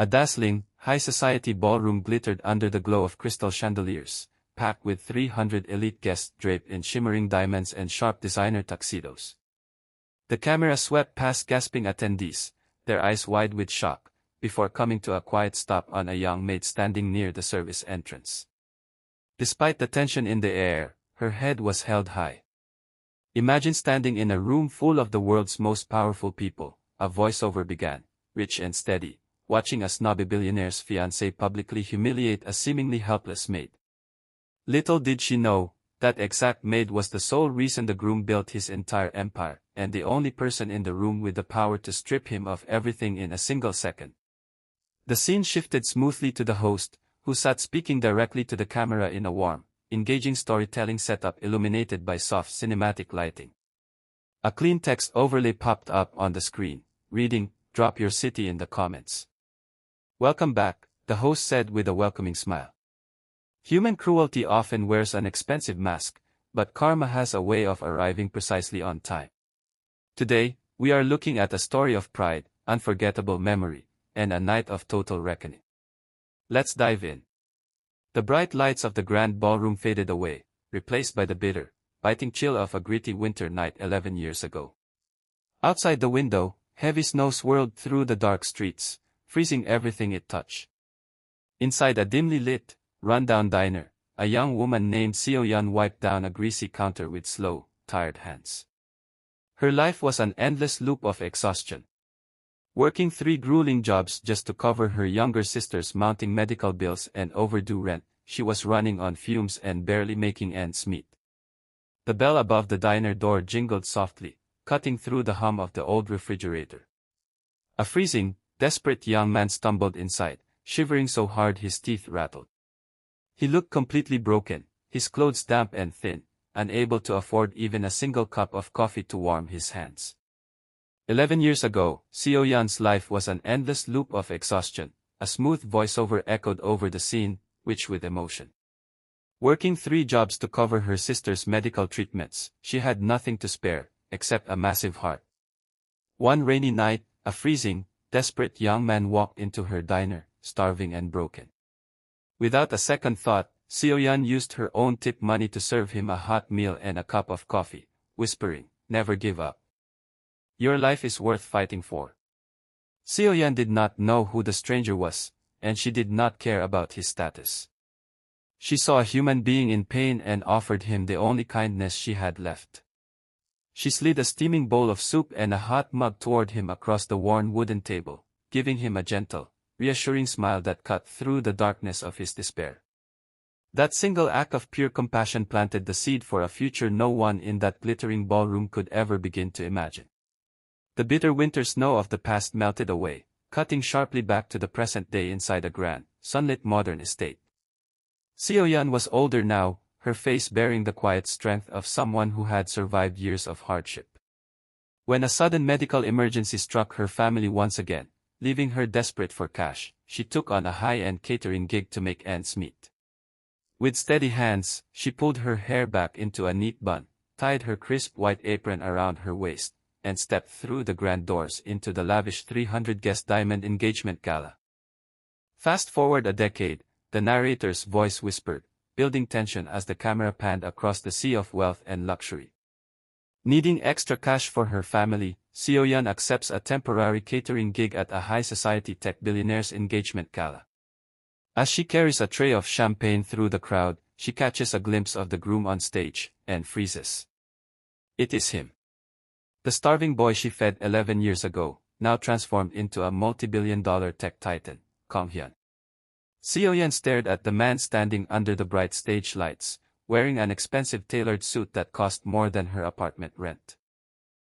A dazzling, high-society ballroom glittered under the glow of crystal chandeliers, packed with 300 elite guests draped in shimmering diamonds and sharp designer tuxedos. The camera swept past gasping attendees, their eyes wide with shock, before coming to a quiet stop on a young maid standing near the service entrance. Despite the tension in the air, her head was held high. "Imagine standing in a room full of the world's most powerful people," a voiceover began, rich and steady, watching a snobby billionaire's fiancée publicly humiliate a seemingly helpless maid. Little did she know, that exact maid was the sole reason the groom built his entire empire, and the only person in the room with the power to strip him of everything in a single second. The scene shifted smoothly to the host, who sat speaking directly to the camera in a warm, engaging storytelling setup illuminated by soft cinematic lighting. A clean text overlay popped up on the screen, reading, "Drop your city in the comments." "Welcome back," the host said with a welcoming smile. Human cruelty often wears an expensive mask, but karma has a way of arriving precisely on time. Today, we are looking at a story of pride, unforgettable memory, and a night of total reckoning. Let's dive in. The bright lights of the grand ballroom faded away, replaced by the bitter, biting chill of a gritty winter night 11 years ago. Outside the window, heavy snow swirled through the dark streets, freezing everything it touched. Inside a dimly lit, run-down diner, a young woman named Seo-yeon wiped down a greasy counter with slow, tired hands. Her life was an endless loop of exhaustion. Working 3 grueling jobs just to cover her younger sister's mounting medical bills and overdue rent, she was running on fumes and barely making ends meet. The bell above the diner door jingled softly, cutting through the hum of the old refrigerator. A freezing, desperate young man stumbled inside, shivering so hard his teeth rattled. He looked completely broken, his clothes damp and thin, unable to afford even a single cup of coffee to warm his hands. 11 years ago, Seo-yeon's life was an endless loop of exhaustion, a smooth voiceover echoed over the scene, rich with emotion. Working 3 jobs to cover her sister's medical treatments, she had nothing to spare, except a massive heart. One rainy night, a freezing, desperate young man walked into her diner, starving and broken. Without a second thought, Seo-yeon used her own tip money to serve him a hot meal and a cup of coffee, whispering, "Never give up. Your life is worth fighting for." Seo-yeon did not know who the stranger was, and she did not care about his status. She saw a human being in pain and offered him the only kindness she had left. She slid a steaming bowl of soup and a hot mug toward him across the worn wooden table, giving him a gentle, reassuring smile that cut through the darkness of his despair. That single act of pure compassion planted the seed for a future no one in that glittering ballroom could ever begin to imagine. The bitter winter snow of the past melted away, cutting sharply back to the present day inside a grand, sunlit modern estate. Seo-yeon was older now, her face bearing the quiet strength of someone who had survived years of hardship. When a sudden medical emergency struck her family once again, leaving her desperate for cash, she took on a high-end catering gig to make ends meet. With steady hands, she pulled her hair back into a neat bun, tied her crisp white apron around her waist, and stepped through the grand doors into the lavish 300-guest diamond engagement gala. Fast forward a decade, the narrator's voice whispered, building tension as the camera panned across the sea of wealth and luxury. Needing extra cash for her family, Seo-yeon accepts a temporary catering gig at a high-society tech billionaire's engagement gala. As she carries a tray of champagne through the crowd, she catches a glimpse of the groom on stage, and freezes. It is him. The starving boy she fed 11 years ago, now transformed into a multi-billion-dollar tech titan, Kong-hyun. Seo-yeon stared at the man standing under the bright stage lights, wearing an expensive tailored suit that cost more than her apartment rent.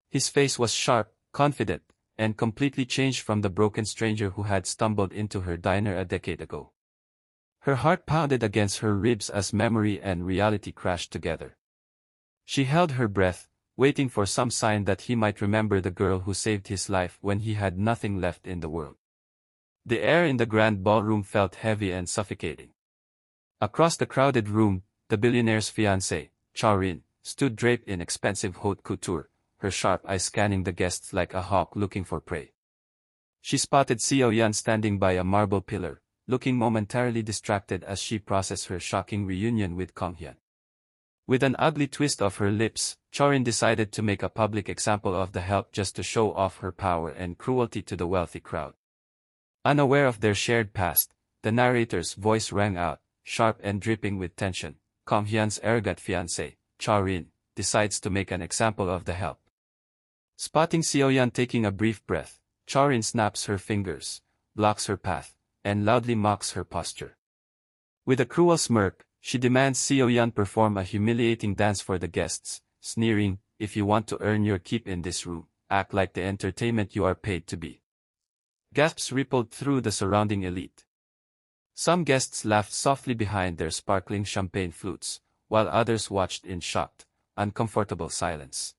His face was sharp, confident, and completely changed from the broken stranger who had stumbled into her diner a decade ago. Her heart pounded against her ribs as memory and reality crashed together. She held her breath, waiting for some sign that he might remember the girl who saved his life when he had nothing left in the world. The air in the grand ballroom felt heavy and suffocating. Across the crowded room, the billionaire's fiancée, Charin, stood draped in expensive haute couture, her sharp eyes scanning the guests like a hawk looking for prey. She spotted Xiao Yan standing by a marble pillar, looking momentarily distracted as she processed her shocking reunion with Kong Hyun. With an ugly twist of her lips, Chorin decided to make a public example of the help just to show off her power and cruelty to the wealthy crowd. Unaware of their shared past, the narrator's voice rang out, sharp and dripping with tension. Kong Hyun's arrogant fiancée, Chorin, decides to make an example of the help. Spotting Xiao Yan taking a brief breath, Chorin snaps her fingers, blocks her path, and loudly mocks her posture. With a cruel smirk, she demands Xiao Yan perform a humiliating dance for the guests, sneering, "If you want to earn your keep in this room, act like the entertainment you are paid to be." Gasps rippled through the surrounding elite. Some guests laughed softly behind their sparkling champagne flutes, while others watched in shocked, uncomfortable silence.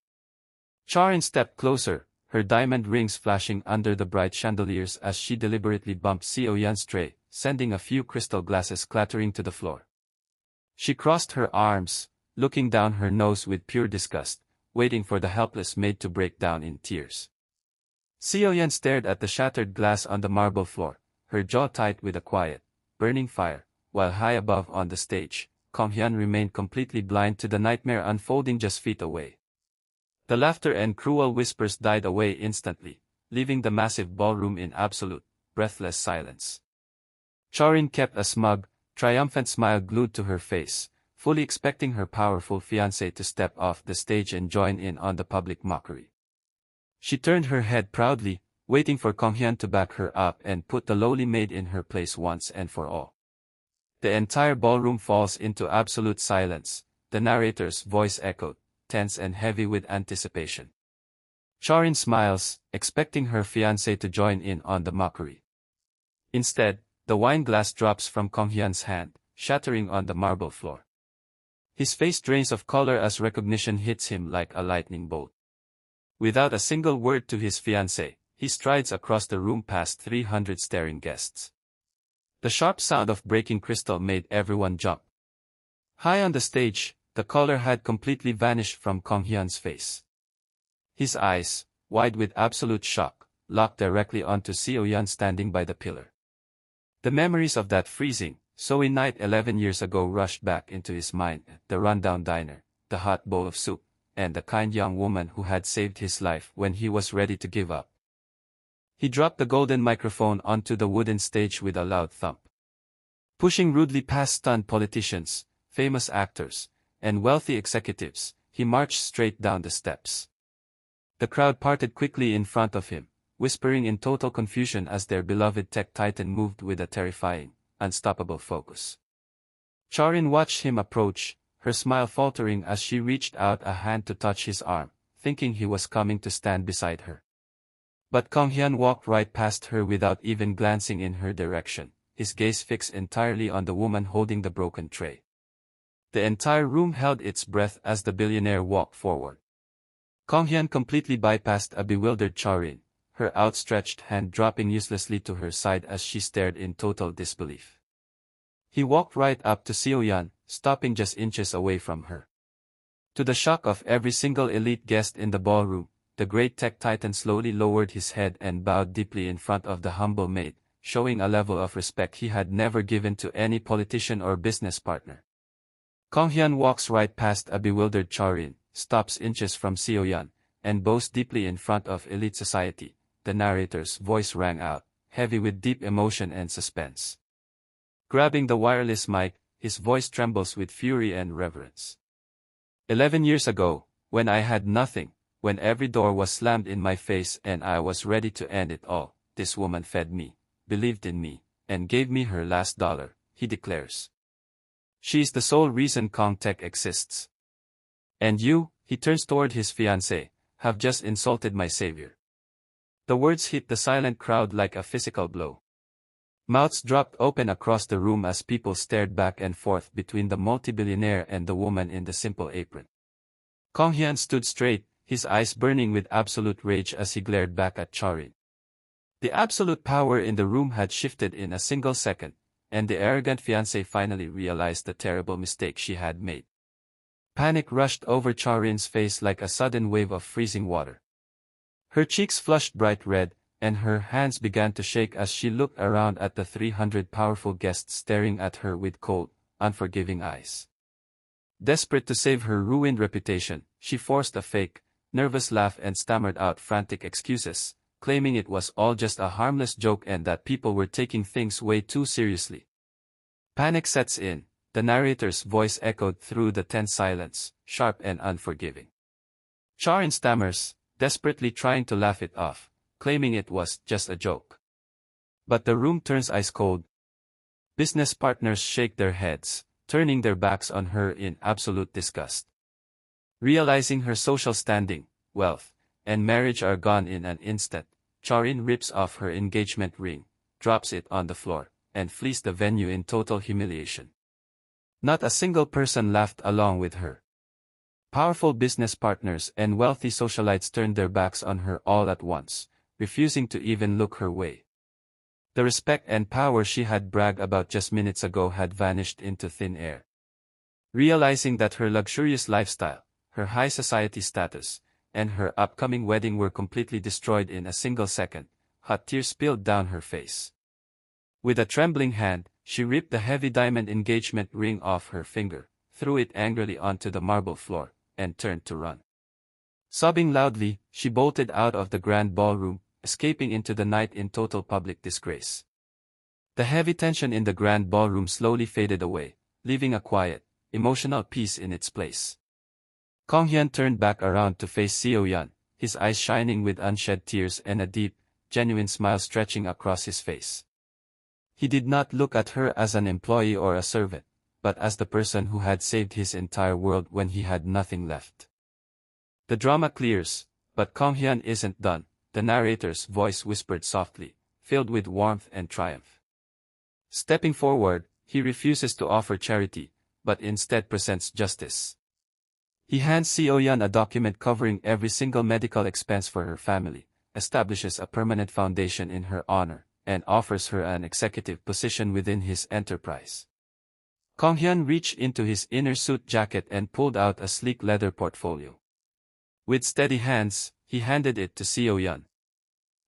Chorin stepped closer, her diamond rings flashing under the bright chandeliers as she deliberately bumped Xiao Yan's tray, sending a few crystal glasses clattering to the floor. She crossed her arms, looking down her nose with pure disgust, waiting for the helpless maid to break down in tears. Xiao Yan stared at the shattered glass on the marble floor, her jaw tight with a quiet, burning fire, while high above on the stage, Kong Hyun remained completely blind to the nightmare unfolding just feet away. The laughter and cruel whispers died away instantly, leaving the massive ballroom in absolute, breathless silence. Chorin kept a smug, triumphant smile glued to her face, fully expecting her powerful fiancé to step off the stage and join in on the public mockery. She turned her head proudly, waiting for Kong Hyun to back her up and put the lowly maid in her place once and for all. The entire ballroom falls into absolute silence, the narrator's voice echoed, tense and heavy with anticipation. Chorin smiles, expecting her fiancé to join in on the mockery. Instead, the wine glass drops from Kong Hyun's hand, shattering on the marble floor. His face drains of color as recognition hits him like a lightning bolt. Without a single word to his fiancée, he strides across the room past 300 staring guests. The sharp sound of breaking crystal made everyone jump. High on the stage, the color had completely vanished from Kong Hyun's face. His eyes, wide with absolute shock, locked directly onto Xiao Yan standing by the pillar. The memories of that freezing, snowy night 11 years ago rushed back into his mind, the rundown diner, the hot bowl of soup, and the kind young woman who had saved his life when he was ready to give up. He dropped the golden microphone onto the wooden stage with a loud thump. Pushing rudely past stunned politicians, famous actors, and wealthy executives, he marched straight down the steps. The crowd parted quickly in front of him, whispering in total confusion as their beloved tech titan moved with a terrifying, unstoppable focus. Chorin watched him approach, her smile faltering as she reached out a hand to touch his arm, thinking he was coming to stand beside her. But Kong Hyun walked right past her without even glancing in her direction, his gaze fixed entirely on the woman holding the broken tray. The entire room held its breath as the billionaire walked forward. Kong Hyun completely bypassed a bewildered Chorin, her outstretched hand dropping uselessly to her side as she stared in total disbelief. He walked right up to Xiao Yan, stopping just inches away from her. To the shock of every single elite guest in the ballroom, the great tech titan slowly lowered his head and bowed deeply in front of the humble maid, showing a level of respect he had never given to any politician or business partner. Kong Hyun walks right past a bewildered Chorin, stops inches from Xiao Yan, and bows deeply in front of elite society. The narrator's voice rang out, heavy with deep emotion and suspense. Grabbing the wireless mic, his voice trembles with fury and reverence. 11 years ago, when I had nothing, when every door was slammed in my face and I was ready to end it all, this woman fed me, believed in me, and gave me her last dollar, he declares. She is the sole reason Kong Tech exists. And you, he turns toward his fiancée, have just insulted my savior. The words hit the silent crowd like a physical blow. Mouths dropped open across the room as people stared back and forth between the multi-billionaire and the woman in the simple apron. Kong Hyun stood straight, his eyes burning with absolute rage as he glared back at Chorin. The absolute power in the room had shifted in a single second, and the arrogant fiancée finally realized the terrible mistake she had made. Panic rushed over Chorin's face like a sudden wave of freezing water. Her cheeks flushed bright red, and her hands began to shake as she looked around at the 300 powerful guests staring at her with cold, unforgiving eyes. Desperate to save her ruined reputation, she forced a fake, nervous laugh and stammered out frantic excuses, claiming it was all just a harmless joke and that people were taking things way too seriously. Panic sets in, the narrator's voice echoed through the tense silence, sharp and unforgiving. Charin stammers, desperately trying to laugh it off, claiming it was just a joke. But the room turns ice cold. Business partners shake their heads, turning their backs on her in absolute disgust. Realizing her social standing, wealth, and marriage are gone in an instant, Charin rips off her engagement ring, drops it on the floor, and flees the venue in total humiliation. Not a single person laughed along with her. Powerful business partners and wealthy socialites turned their backs on her all at once, refusing to even look her way. The respect and power she had bragged about just minutes ago had vanished into thin air. Realizing that her luxurious lifestyle, her high society status, and her upcoming wedding were completely destroyed in a single second, hot tears spilled down her face. With a trembling hand, she ripped the heavy diamond engagement ring off her finger, threw it angrily onto the marble floor, and turned to run. Sobbing loudly, she bolted out of the grand ballroom, escaping into the night in total public disgrace. The heavy tension in the grand ballroom slowly faded away, leaving a quiet, emotional peace in its place. Kong-hyun turned back around to face Seo-yeon, his eyes shining with unshed tears and a deep, genuine smile stretching across his face. He did not look at her as an employee or a servant, but as the person who had saved his entire world when he had nothing left. The drama clears, but Kong-hyun isn't done, the narrator's voice whispered softly, filled with warmth and triumph. Stepping forward, he refuses to offer charity, but instead presents justice. He hands Seo-yeon a document covering every single medical expense for her family, establishes a permanent foundation in her honor, and offers her an executive position within his enterprise. Kong-hyun reached into his inner suit jacket and pulled out a sleek leather portfolio. With steady hands, he handed it to Seo-yeon.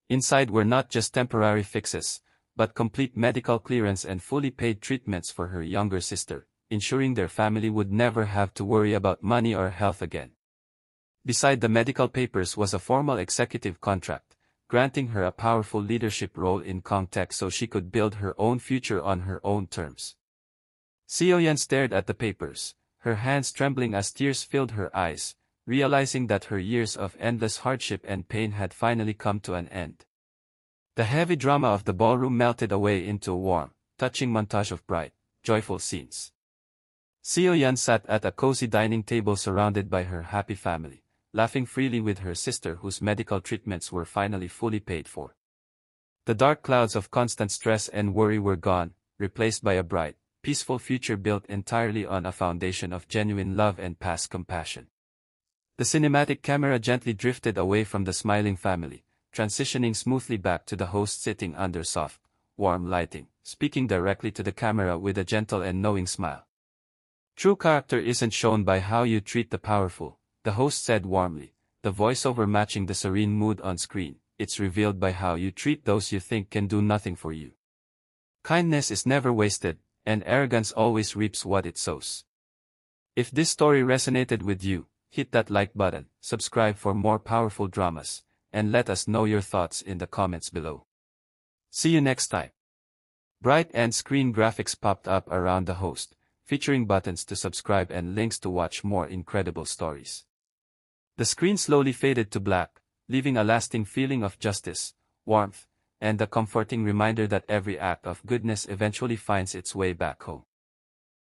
Inside were not just temporary fixes, but complete medical clearance and fully paid treatments for her younger sister, ensuring their family would never have to worry about money or health again. Beside the medical papers was a formal executive contract, granting her a powerful leadership role in Kongtech so she could build her own future on her own terms. Seo-yeon stared at the papers, her hands trembling as tears filled her eyes, realizing that her years of endless hardship and pain had finally come to an end. The heavy drama of the ballroom melted away into a warm, touching montage of bright, joyful scenes. Seo-yeon sat at a cozy dining table surrounded by her happy family, laughing freely with her sister whose medical treatments were finally fully paid for. The dark clouds of constant stress and worry were gone, replaced by a bright, peaceful future built entirely on a foundation of genuine love and past compassion. The cinematic camera gently drifted away from the smiling family, transitioning smoothly back to the host sitting under soft, warm lighting, speaking directly to the camera with a gentle and knowing smile. True character isn't shown by how you treat the powerful, the host said warmly, the voiceover matching the serene mood on screen. It's revealed by how you treat those you think can do nothing for you. Kindness is never wasted, and arrogance always reaps what it sows. If this story resonated with you, hit that like button, subscribe for more powerful dramas, and let us know your thoughts in the comments below. See you next time. Bright end-screen graphics popped up around the host, featuring buttons to subscribe and links to watch more incredible stories. The screen slowly faded to black, leaving a lasting feeling of justice, warmth, and a comforting reminder that every act of goodness eventually finds its way back home.